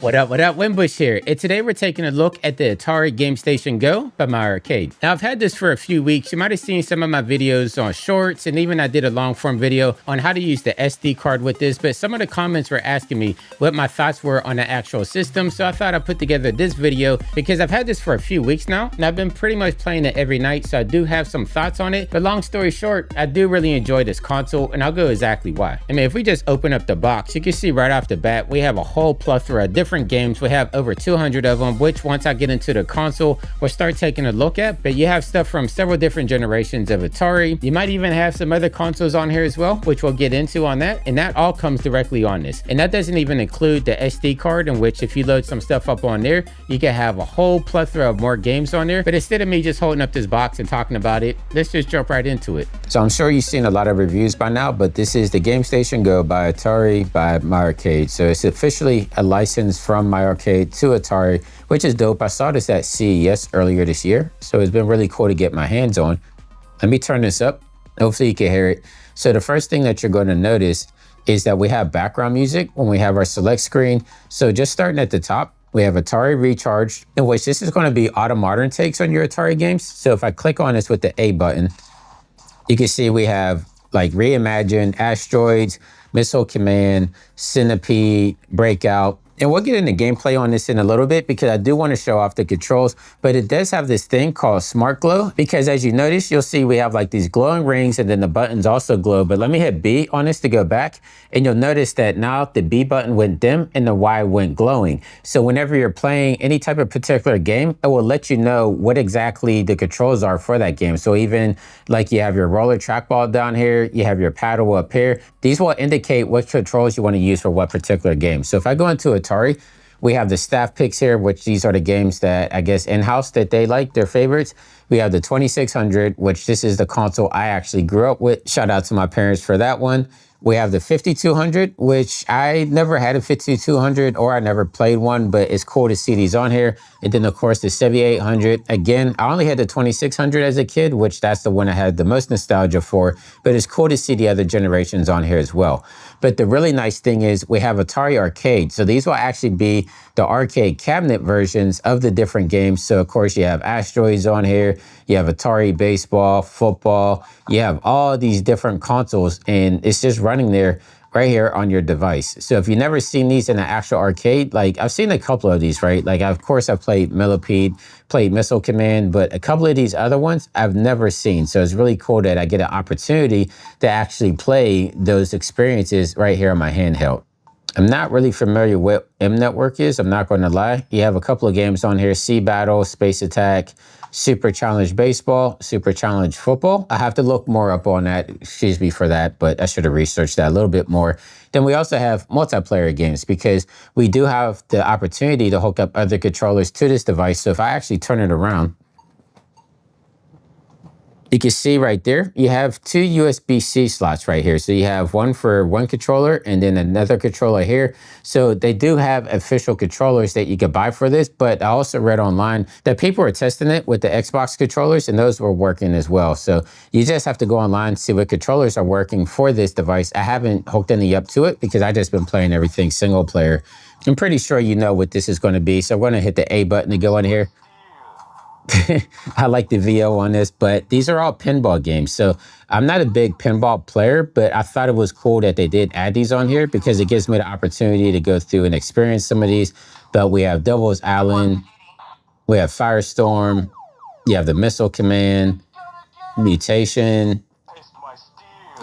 What up, Winbush here, and today we're taking a look at the Atari Gamestation Go by My Arcade. Now, I've had this for a few weeks. You might have seen some of my videos on shorts, and even I did a long form video on how to use the SD card with this, but some of the comments were asking me what my thoughts were on the actual system, so I thought I'd put together this video because I've had this for a few weeks now, and I've been pretty much playing it every night, so I do have some thoughts on it, but long story short, I do really enjoy this console, and I'll go exactly why. I mean, if we just open up the box, you can see right off the bat, we have a whole plethora of different games. We have over 200 of them, which once I get into the console, we'll start taking a look at. But you have stuff from several different generations of Atari. You might even have some other consoles on here as well, which we'll get into on that. And that all comes directly on this. And that doesn't even include the SD card, in which if you load some stuff up on there, you can have a whole plethora of more games on there. But instead of me just holding up this box and talking about it, let's just jump right into it. So I'm sure you've seen a lot of reviews by now, but this is the Gamestation Go by Atari by My Arcade. So it's officially a license from My Arcade to Atari, which is dope. I saw this at CES earlier this year, so it's been really cool to get my hands on. Let me turn this up. Hopefully you can hear it. So the first thing that you're going to notice is that we have background music when we have our select screen. So just starting at the top, we have Atari Recharged, in which this is going to be auto modern takes on your Atari games. So if I click on this with the A button, you can see we have like Reimagine, Asteroids, Missile Command, Centipede, Breakout. And we'll get into gameplay on this in a little bit because I do want to show off the controls, but it does have this thing called Smart Glow, because as you notice, you'll see we have like these glowing rings and then the buttons also glow. But let me hit B on this to go back, and you'll notice that now the B button went dim and the Y went glowing. So whenever you're playing any type of particular game, it will let you know what exactly the controls are for that game. So even like you have your roller trackball down here, you have your paddle up here, these will indicate what controls you want to use for what particular game. So if I go into Atari, we have the staff picks here, which these are the games that I guess in-house that they like, their favorites. We have the 2600, which this is the console I actually grew up with. Shout out to my parents for that one. We have the 5200, which I never had a 5200 or I never played one, but it's cool to see these on here. And then of course the 7800. Again, I only had the 2600 as a kid, which that's the one I had the most nostalgia for, but it's cool to see the other generations on here as well. But the really nice thing is we have Atari Arcade. So these will actually be the arcade cabinet versions of the different games. So of course you have Asteroids on here, you have Atari Baseball, Football, you have all these different consoles, and it's just running there right here on your device. So if you've never seen these in an actual arcade, like I've seen a couple of these, right? Like of course I've played Millipede, played Missile Command, but a couple of these other ones I've never seen. So it's really cool that I get an opportunity to actually play those experiences right here on my handheld. I'm not really familiar with what M Network is, I'm not going to lie. You have a couple of games on here, Sea Battle, Space Attack, Super Challenge Baseball, Super Challenge Football. I have to look more up on that, excuse me for that, but I should have researched that a little bit more. Then we also have multiplayer games because we do have the opportunity to hook up other controllers to this device. So if I actually turn it around, you can see right there, you have two USB-C slots right here. So you have one for one controller and then another controller here. So they do have official controllers that you could buy for this, but I also read online that people were testing it with the Xbox controllers and those were working as well. So you just have to go online, see what controllers are working for this device. I haven't hooked any up to it because I just been playing everything single player. I'm pretty sure you know what this is going to be. So I'm going to hit the A button to go in here. I like the VO on this, but these are all pinball games. So I'm not a big pinball player, but I thought it was cool that they did add these on here because it gives me the opportunity to go through and experience some of these. But we have Devil's Island, we have Firestorm, you have the Missile Command, Mutation,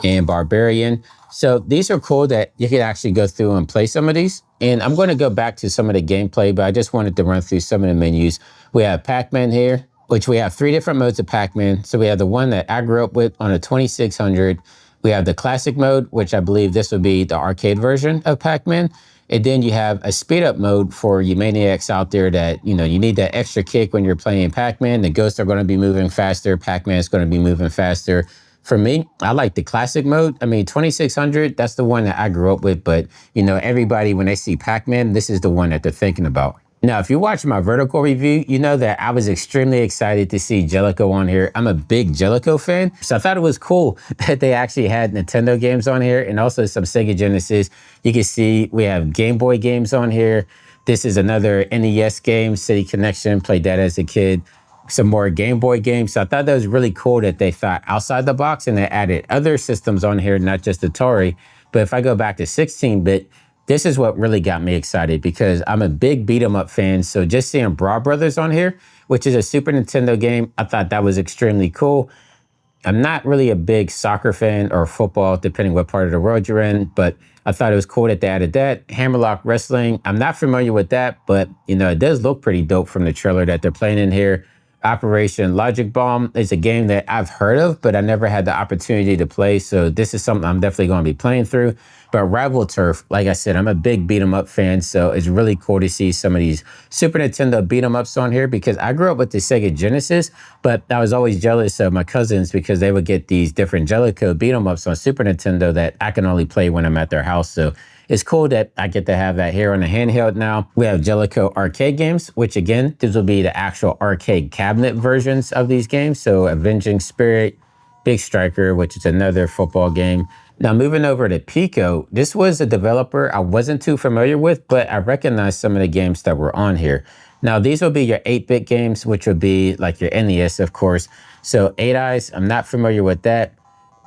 and Barbarian. So these are cool that you can actually go through and play some of these. And I'm going to go back to some of the gameplay, but I just wanted to run through some of the menus. We have Pac-Man here, which we have three different modes of Pac-Man. So we have the one that I grew up with on a 2600. We have the classic mode, which I believe this would be the arcade version of Pac-Man. And then you have a speed up mode for you maniacs out there that, you know, you need that extra kick when you're playing Pac-Man. The ghosts are going to be moving faster. Pac-Man is going to be moving faster. For me, I like the classic mode. I mean, 2600, that's the one that I grew up with. But, you know, everybody, when they see Pac-Man, this is the one that they're thinking about. Now, if you watch my vertical review, you know that I was extremely excited to see Jellico on here. I'm a big Jellico fan, so I thought it was cool that they actually had Nintendo games on here and also some Sega Genesis. You can see we have Game Boy games on here. This is another NES game, City Connection, played that as a kid. Some more Game Boy games. So I thought that was really cool that they thought outside the box and they added other systems on here, not just Atari. But if I go back to 16-bit, this is what really got me excited because I'm a big beat 'em up fan. So just seeing Brawl Brothers on here, which is a Super Nintendo game, I thought that was extremely cool. I'm not really a big soccer fan or football, depending what part of the world you're in, but I thought it was cool that they added that. Hammerlock Wrestling, I'm not familiar with that, but it does look pretty dope from the trailer that they're playing in here. Operation Logic Bomb is a game that I've heard of, but I never had the opportunity to play. So this is something I'm definitely going to be playing through. But Rival Turf, like I said, I'm a big beat 'em up fan. So it's really cool to see some of these Super Nintendo beat 'em ups on here because I grew up with the Sega Genesis, but I was always jealous of my cousins because they would get these different Jellicoe beat 'em ups on Super Nintendo that I can only play when I'm at their house. So it's cool that I get to have that here on the handheld now. We have Jellicoe arcade games, which again, this will be the actual arcade cabinet versions of these games. So Avenging Spirit, Big Striker, which is another football game. Now moving over to Pico, this was a developer I wasn't too familiar with, but I recognized some of the games that were on here. Now these will be your 8-bit games, which would be like your NES, of course. So 8 Eyes, I'm not familiar with that.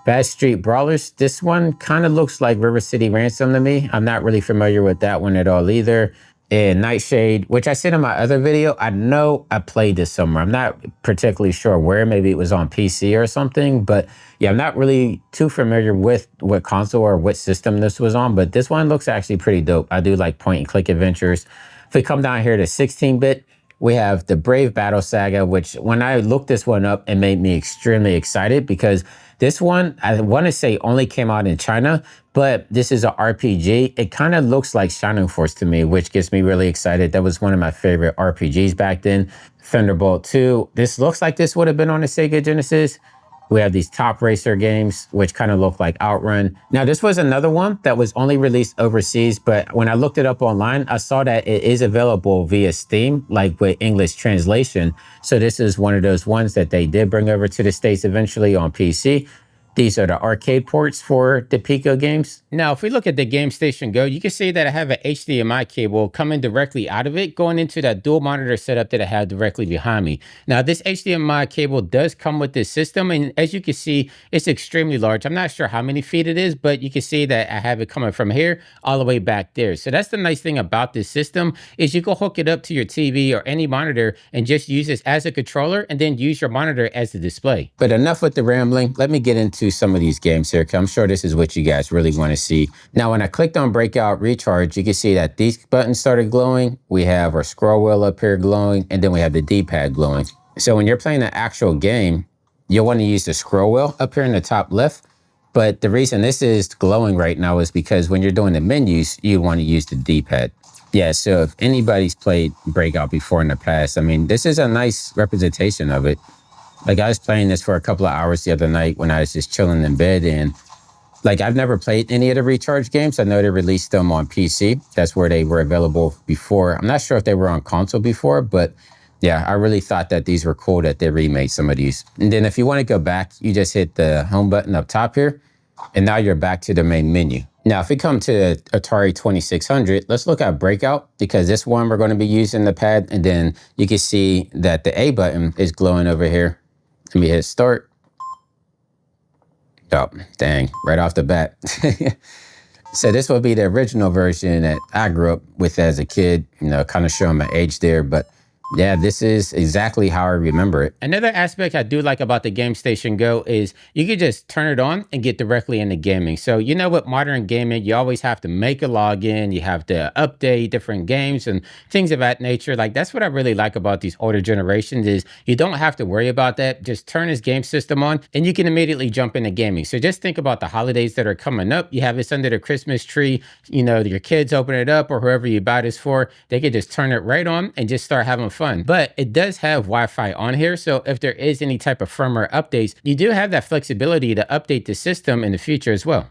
Bad Street Brawlers, this one kind of looks like River City Ransom to me. I'm not really familiar with that one at all either. And Nightshade, which I said in my other video, I know I played this somewhere. I'm not particularly sure where. Maybe it was on PC or something. But yeah, I'm not really too familiar with what console or what system this was on. But this one looks actually pretty dope. I do like point and click adventures. If we come down here to 16-bit, we have the Brave Battle Saga, which when I looked this one up, it made me extremely excited because this one, I want to say only came out in China, but this is an RPG. It kind of looks like Shining Force to me, which gets me really excited. That was one of my favorite RPGs back then. Thunderbolt 2. This looks like this would have been on the Sega Genesis. We have these Top Racer games, which kind of look like Outrun. Now, this was another one that was only released overseas, but when I looked it up online, I saw that it is available via Steam, like with English translation. So this is one of those ones that they did bring over to the States eventually on PC. These are the arcade ports for the Pico games. Now, if we look at the Gamestation Go, you can see that I have an HDMI cable coming directly out of it, going into that dual monitor setup that I have directly behind me. Now, this HDMI cable does come with this system, and as you can see, it's extremely large. I'm not sure how many feet it is, but you can see that I have it coming from here all the way back there. So that's the nice thing about this system is you can hook it up to your TV or any monitor and just use this as a controller and then use your monitor as the display. But enough with the rambling. Let me get into some of these games here, because I'm sure this is what you guys really want to see. Now, when I clicked on Breakout Recharge, you can see that these buttons started glowing. We have our scroll wheel up here glowing, and then we have the D-pad glowing. So when you're playing the actual game, you'll want to use the scroll wheel up here in the top left. But the reason this is glowing right now is because when you're doing the menus, you want to use the D-pad. Yeah, so if anybody's played Breakout before in the past, I mean, this is a nice representation of it. Like, I was playing this for a couple of hours the other night when I was just chilling in bed, and like, I've never played any of the Recharge games. I know they released them on PC. That's where they were available before. I'm not sure if they were on console before, but yeah, I really thought that these were cool that they remade some of these. And then if you want to go back, you just hit the home button up top here, and now you're back to the main menu. Now, if we come to Atari 2600, let's look at Breakout, because this one we're going to be using the pad, and then you can see that the A button is glowing over here. Let me hit start. Oh, dang, right off the bat. So this will be the original version that I grew up with as a kid, kind of showing my age there, but yeah, this is exactly how I remember it. Another aspect I do like about the Gamestation Go is you can just turn it on and get directly into gaming. So with modern gaming, you always have to make a login, you have to update different games and things of that nature. Like, that's what I really like about these older generations is you don't have to worry about that. Just turn this game system on and you can immediately jump into gaming. So just think about the holidays that are coming up. You have this under the Christmas tree, your kids open it up or whoever you buy this for, they could just turn it right on and just start having fun. But it does have Wi-Fi on here, so if there is any type of firmware updates, you do have that flexibility to update the system in the future as well.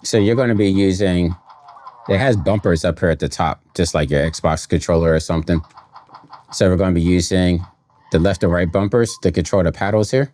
So you're going to be using, it has bumpers up here at the top, just like your Xbox controller or something. So we're going to be using the left and right bumpers to control the paddles here.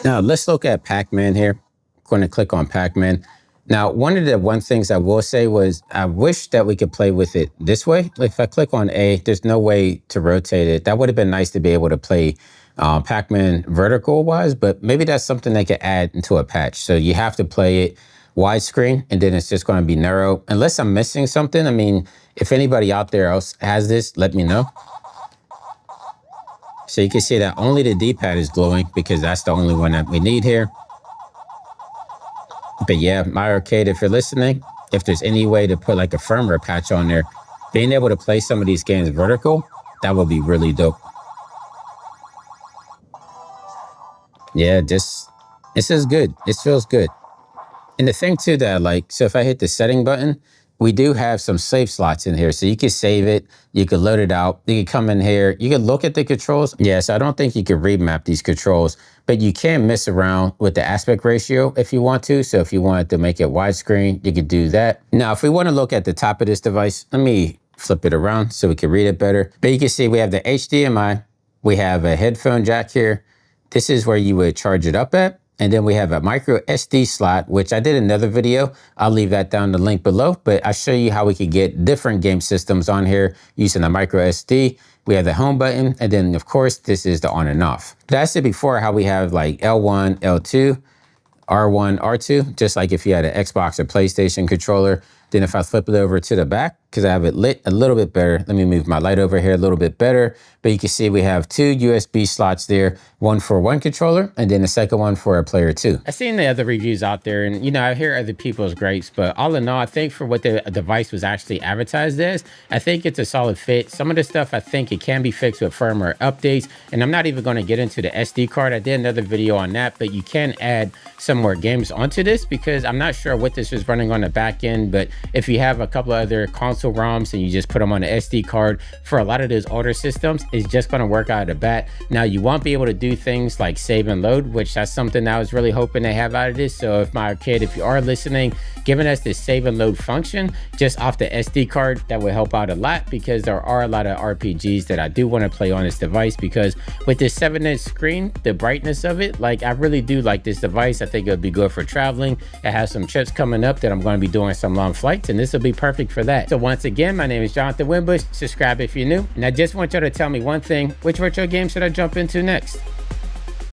Now let's look at Pac-Man here. Of going to click on Pac-Man. Now, one of the things I will say was I wish that we could play with it this way. If I click on A, there's no way to rotate it. That would have been nice to be able to play Pac-Man vertical wise, but maybe that's something they could add into a patch. So you have to play it widescreen and then it's just going to be narrow. Unless I'm missing something. I mean, if anybody out there else has this, let me know. So you can see that only the D-pad is glowing because that's the only one that we need here. But yeah, My Arcade, if you're listening, if there's any way to put like a firmware patch on there, being able to play some of these games vertical, that would be really dope. Yeah, this is good. This feels good. And the thing too that I like, so if I hit the setting button, we do have some save slots in here. So you can save it, you can load it out, you can come in here, you can look at the controls. Yes, I don't think you can remap these controls, but you can mess around with the aspect ratio if you want to. So if you wanted to make it widescreen, you could do that. Now, if we want to look at the top of this device, let me flip it around so we can read it better. But you can see we have the HDMI, we have a headphone jack here. This is where you would charge it up at. And then we have a micro SD slot, which I did another video. I'll leave that down the link below, but I'll show you how we could get different game systems on here using the micro SD. We have the home button. And then of course, this is the on and off. But I said before how we have like L1, L2, R1, R2, just like if you had an Xbox or PlayStation controller. Then if I flip it over to the back, because I have it lit a little bit better, let me move my light over here a little bit better. But you can see we have two USB slots there, one for one controller, and then the second one for a player two. I've seen the other reviews out there, and you know, I hear other people's gripes, but all in all, I think for what the device was actually advertised as, I think it's a solid fit. Some of the stuff, I think it can be fixed with firmware updates, and I'm not even going to get into the SD card. I did another video on that, but you can add some more games onto this because I'm not sure what this is running on the back end, but if you have a couple of other console ROMs and you just put them on the SD card, for a lot of those older systems, it's just going to work out of the bat. Now, you won't be able to do things like save and load, which that's something I was really hoping they have out of this. So if My Arcade, if you are listening, giving us this save and load function just off the SD card, that would help out a lot because there are a lot of RPGs that I do want to play on this device because with this 7-inch screen, the brightness of it, like I really do like this device. I think it would be good for traveling. It has some trips coming up that I'm going to be doing some long flights, and this will be perfect for that. So once again, my name is Jonathan Winbush. Subscribe if you're new. And I just want y'all to tell me one thing, which virtual game should I jump into next?